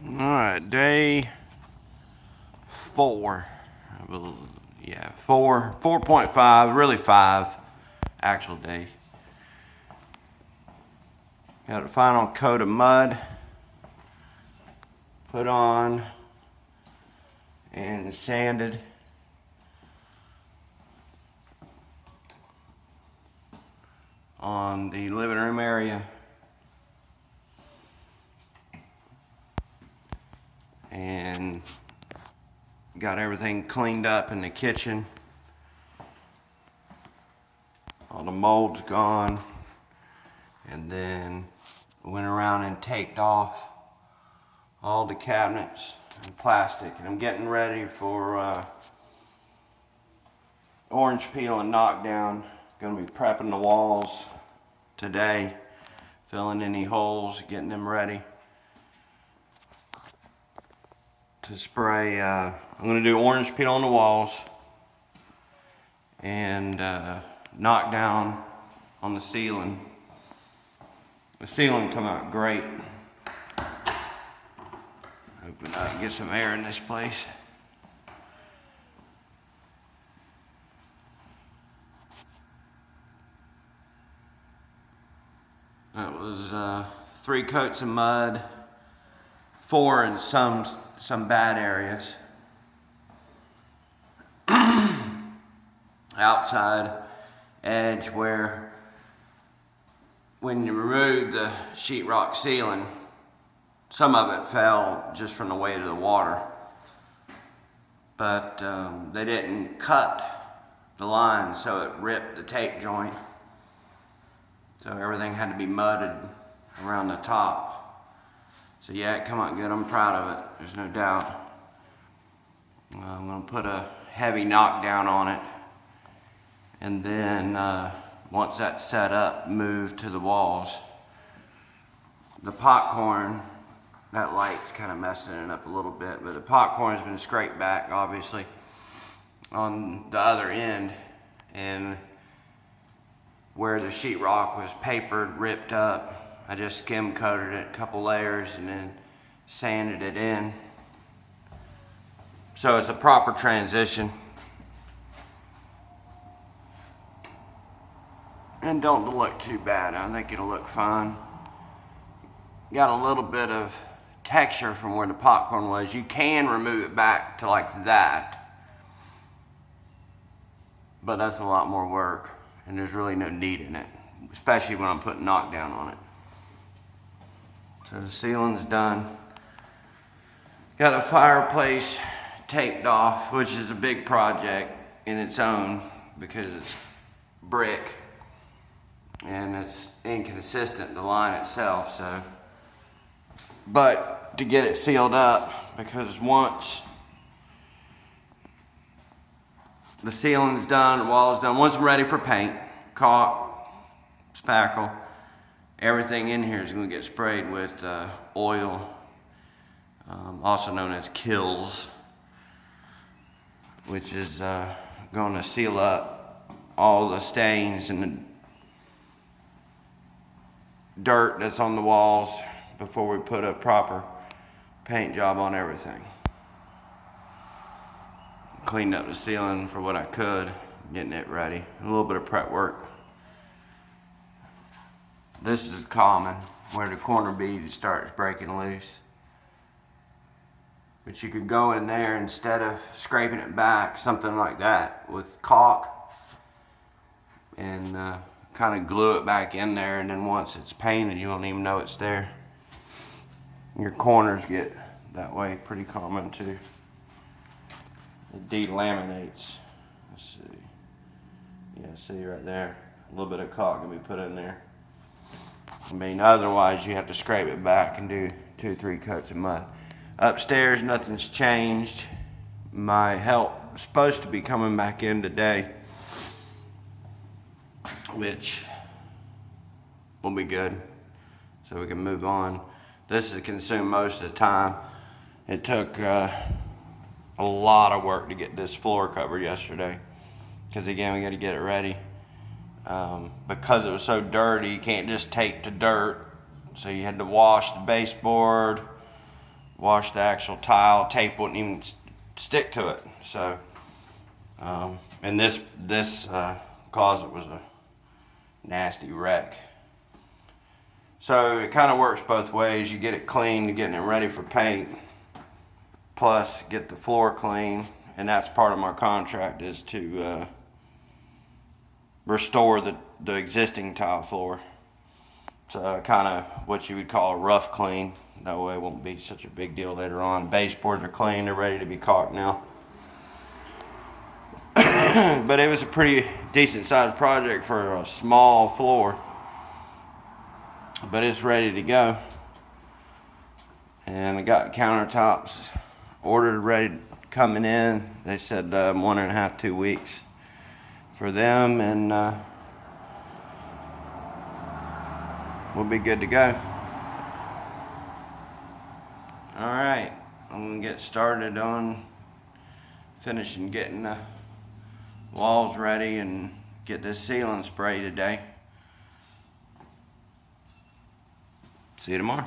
All right, day 4. Yeah, 4.5, really 5 actual day. Got a final coat of mud put on and sanded. On the living room area. And got everything cleaned up in the kitchen. All the mold's gone. And then went around and taped off all the cabinets and plastic. And I'm getting ready for orange peel and knockdown. Gonna be prepping the walls today, filling any holes, getting them ready to spray. I'm gonna do orange peel on the walls and knock down on the ceiling. The ceiling come out great. Open up, get some air in this place. That was 3 coats of mud, 4 in some bad areas. Outside edge where when you remove the sheetrock ceiling, some of it fell just from the weight of the water. But they didn't cut the line, so it ripped the tape joint. So everything had to be mudded around the top. So yeah, it come out good. I'm proud of it. There's no doubt. I'm gonna put a heavy knockdown on it. And then once that's set up, move to the walls. The popcorn, that light's kind of messing it up a little bit, but the popcorn's been scraped back, obviously, on the other end. And where the sheetrock was papered, ripped up, I just skim coated it a couple layers and then sanded it in. So it's a proper transition. And don't look too bad. I think it'll look fine. Got a little bit of texture from where the popcorn was. You can remove it back to like that, but that's a lot more work. And there's really no need in it, especially when I'm putting knockdown on it. So the ceiling's done. Got a fireplace taped off, which is a big project in its own because it's brick and it's inconsistent, the line itself. So, but to get it sealed up, because once the ceiling's done, the wall's done. Once I'm ready for paint, caulk, spackle, everything in here is going to get sprayed with oil, also known as Kills, which is going to seal up all the stains and the dirt that's on the walls before we put a proper paint job on everything. Cleaned up the ceiling for what I could, getting it ready. A little bit of prep work. This is common, where the corner bead starts breaking loose. But you could go in there instead of scraping it back, something like that, with caulk, and kind of glue it back in there, and then once it's painted, you won't even know it's there. Your corners get that way, pretty common too. It delaminates. Let's see. Yeah, see right there. A little bit of caulk can be put in there. I mean, otherwise you have to scrape it back and do 2-3 coats of mud. Upstairs, nothing's changed. My help is supposed to be coming back in today, which will be good, so we can move on. This has consumed most of the time. It took a lot of work to get this floor covered yesterday, because again, we got to get it ready. Because it was so dirty, you can't just tape to dirt, so you had to wash the baseboard, wash the actual tile. Tape wouldn't even stick to it. So, and this closet was a nasty wreck. So it kind of works both ways. You get it clean, getting it ready for paint, plus get the floor clean, and that's part of my contract, is to restore the existing tile floor. So kind of what you would call a rough clean. That way it won't be such a big deal later on. Baseboards are clean, they're ready to be caulked now. But it was a pretty decent sized project for a small floor. But it's ready to go. And I got countertops ordered, ready, coming in. They said 1.5 to 2 weeks for them, and we'll be good to go. Alright, I'm going to get started on finishing getting the walls ready and get this ceiling spray today. See you tomorrow.